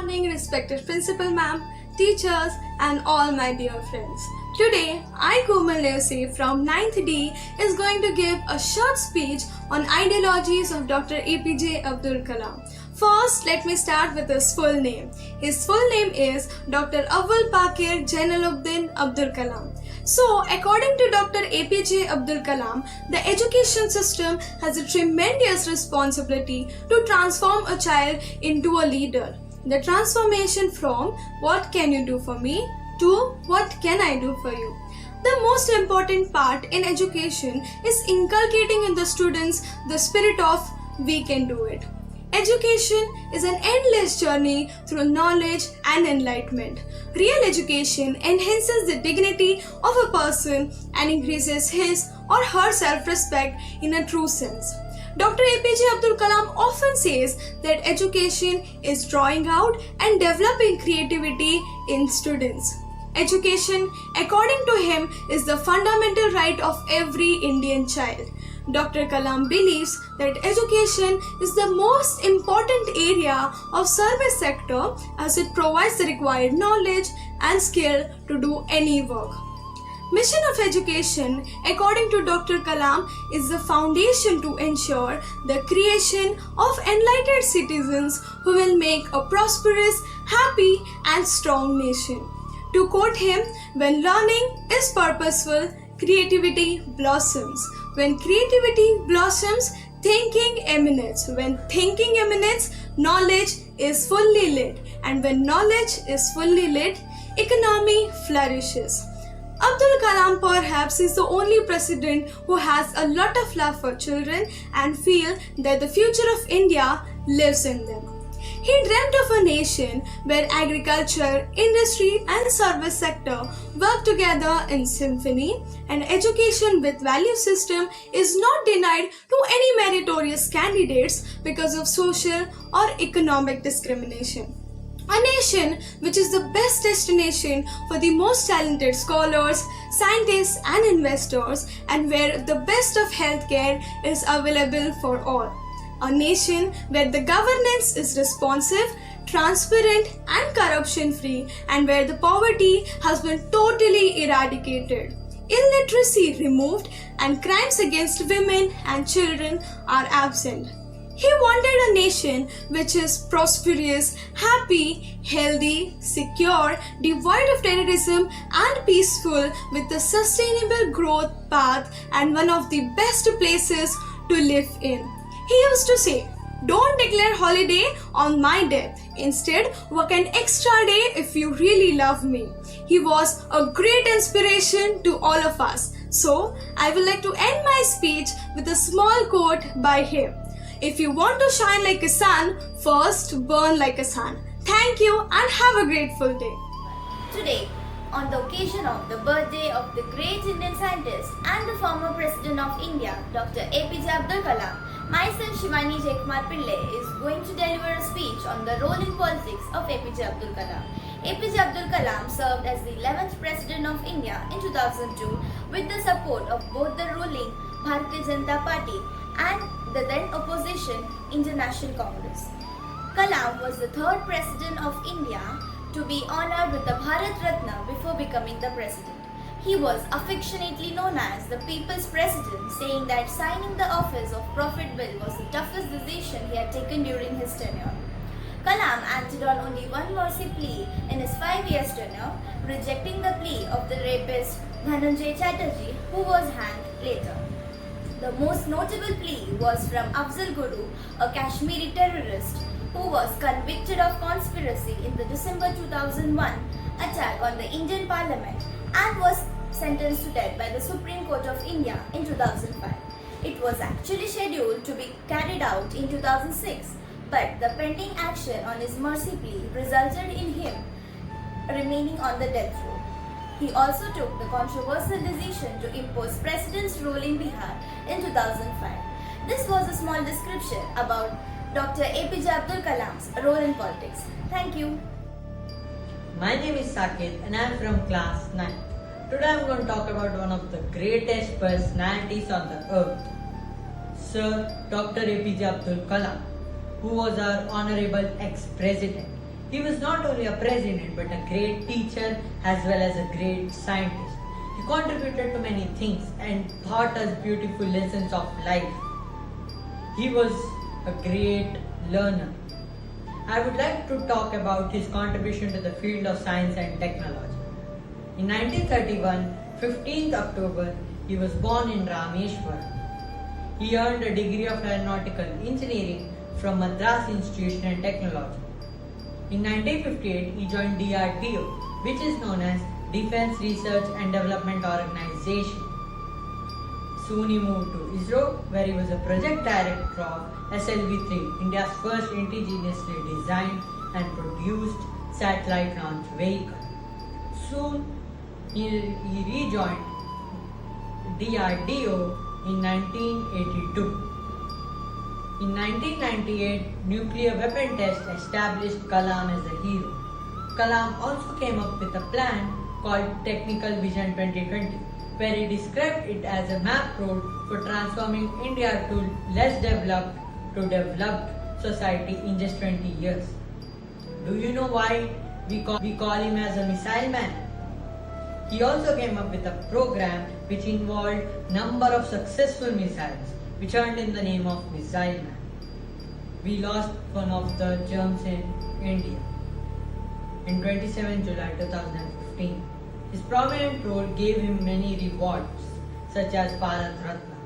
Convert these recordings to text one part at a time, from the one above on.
morning, respected principal ma'am, teachers and all my dear friends. Today, I Komal Levsi from 9th D is going to give a short speech on ideologies of Dr. APJ Abdul Kalam. First, let me start with his full name. His full name is Dr. Awwal Pakir Jainuddin Abdul Kalam. So, according to Dr. APJ Abdul Kalam, the education system has a tremendous responsibility to transform a child into a leader. The transformation from what can you do for me to what can I do for you. The most important part in education is inculcating in the students the spirit of we can do it. Education is an endless journey through knowledge and enlightenment. Real education enhances the dignity of a person and increases his or her self-respect in a true sense. Dr. APJ Abdul Kalam often says that education is drawing out and developing creativity in students. Education, according to him, is the fundamental right of every Indian child. Dr. Kalam believes that education is the most important area of service sector as it provides the required knowledge and skill to do any work. Mission of education, according to Dr. Kalam, is the foundation to ensure the creation of enlightened citizens who will make a prosperous, happy and strong nation. To quote him, when learning is purposeful, creativity blossoms. When creativity blossoms, thinking emanates. When thinking emanates, knowledge is fully lit. And when knowledge is fully lit, economy flourishes. Abdul Kalam perhaps is the only president who has a lot of love for children and feel that the future of India lives in them. He dreamt of a nation where agriculture, industry and service sector work together in symphony, and education with value system is not denied to any meritorious candidates because of social or economic discrimination. A nation which is the best destination for the most talented scholars, scientists and investors, and where the best of healthcare is available for all. A nation where the governance is responsive, transparent and corruption free, and where the poverty has been totally eradicated, illiteracy removed and crimes against women and children are absent. He wanted a nation which is prosperous, happy, healthy, secure, devoid of terrorism and peaceful with a sustainable growth path and one of the best places to live in. He used to say, "Don't declare holiday on my death. Instead, work an extra day if you really love me." He was a great inspiration to all of us. So, I would like to end my speech with a small quote by him. If you want to shine like a sun, first burn like a sun. Thank you and have a grateful day. Today, on the occasion of the birthday of the great Indian scientist and the former President of India, Dr. APJ Abdul Kalam, myself Shivani Jaikumar Pillai is going to deliver a speech on the role in politics of APJ Abdul Kalam. APJ Abdul Kalam served as the 11th President of India in 2002 with the support of both the ruling Bharatiya Janata Party and the then opposition Indian National Congress. Kalam was the third President of India to be honoured with the Bharat Ratna before becoming the President. He was affectionately known as the People's President, saying that signing the office of Prophet Bill was the toughest decision he had taken during his tenure. Kalam acted on only one mercy plea in his 5 years tenure, rejecting the plea of the rapist Dhananjay Chatterjee, who was hanged later. The most notable plea was from Afzal Guru, a Kashmiri terrorist who was convicted of conspiracy in the December 2001 attack on the Indian Parliament and was sentenced to death by the Supreme Court of India in 2005. It was actually scheduled to be carried out in 2006, but the pending action on his mercy plea resulted in him remaining on the death row. He also took the controversial decision to impose President's rule in Bihar in 2005. This was a small description about Dr. APJ Abdul Kalam's role in politics. Thank you. My name is Saket and I am from class 9. Today I am going to talk about one of the greatest personalities on the earth, Sir Dr. APJ Abdul Kalam, who was our honorable ex-president. He was not only a president but a great teacher as well as a great scientist. He contributed to many things and taught us beautiful lessons of life. He was a great learner. I would like to talk about his contribution to the field of science and technology. In 1931, 15th October, he was born in Rameshwaram. He earned a degree of aeronautical engineering from Madras Institution and Technology. In 1958, he joined DRDO, which is known as Defense Research and Development Organization. Soon he moved to ISRO, where he was a project director of SLV-3, India's first indigenously designed and produced satellite launch vehicle. Soon he rejoined DRDO in 1982. In 1998, nuclear weapon test established Kalam as a hero. Kalam also came up with a plan called Technical Vision 2020, where he described it as a map road for transforming India to less developed to developed society in just 20 years. Do you know why we call him as a missile man? He also came up with a program which involved number of successful missiles, which earned him the name of Missile Man. We lost one of the germs in India in 27 July 2015. His prominent role gave him many rewards, such as Bharat Ratna.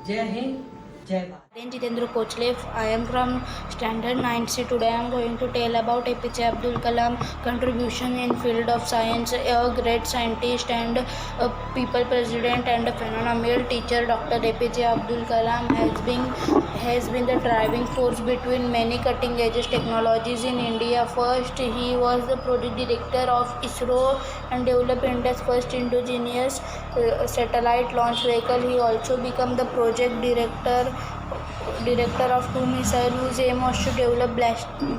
Jai Hind, Jai Bharat. Jitendra Kochlev. I am from Standard 9C. Today I am going to tell about APJ Abdul Kalam contribution in field of science. A great scientist and a people president and a phenomenal teacher, Dr. APJ Abdul Kalam has been the driving force between many cutting edge technologies in India. First, he was the project director of ISRO and developed India's first indigenous satellite launch vehicle. He also became the project director of two missiles whose aim was to develop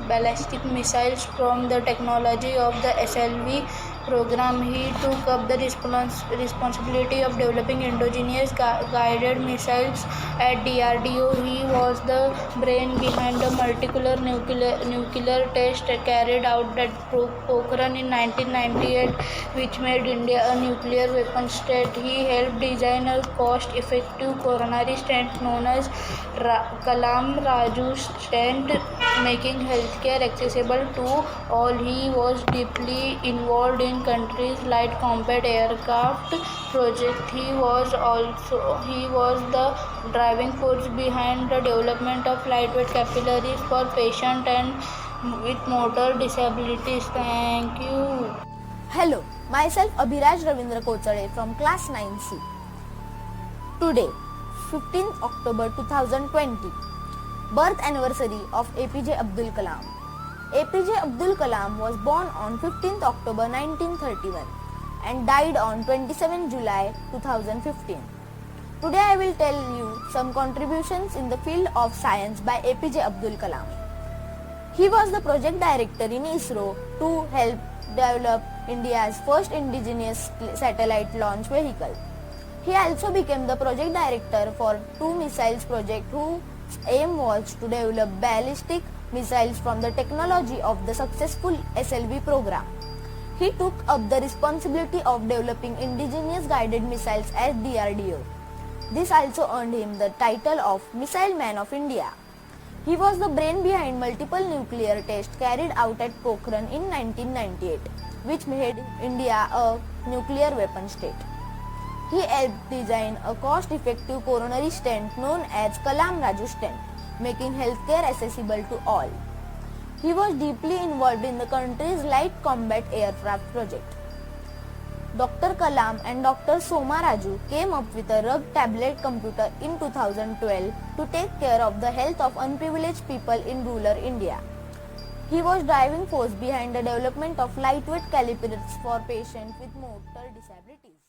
ballistic missiles from the technology of the SLV program. He took up the responsibility of developing indigenous guided missiles at DRDO. He was the brain behind the multiple nuclear test carried out at Pokhran in 1998, which made India a nuclear weapon state. He helped design a cost-effective coronary stent known as Kalam Raju stent, making healthcare accessible to all. He was deeply involved in country's light combat aircraft project. He was the driving force behind the development of lightweight capillaries for patients and with motor disabilities. Thank you. Hello, myself Abhiraj Ravindra Kochade from class 9C. Today, 15th October 2020, birth anniversary of APJ Abdul Kalam. APJ Abdul Kalam was born on 15th October 1931 and died on 27 July 2015. Today I will tell you some contributions in the field of science by APJ Abdul Kalam. He was the project director in ISRO to help develop India's first indigenous satellite launch vehicle. He also became the project director for two missiles project whose aim was to develop ballistic missiles from the technology of the successful SLV program. He took up the responsibility of developing indigenous guided missiles at DRDO. This also earned him the title of Missile Man of India. He was the brain behind multiple nuclear tests carried out at Pokhran in 1998, which made India a nuclear weapon state. He helped design a cost-effective coronary stent known as Kalam Raju stent, making healthcare accessible to all. He was deeply involved in the country's light combat aircraft project. Dr. Kalam and Dr. Soma Raju came up with a rugged tablet computer in 2012 to take care of the health of unprivileged people in rural India. He was driving force behind the development of lightweight calipers for patients with motor disabilities.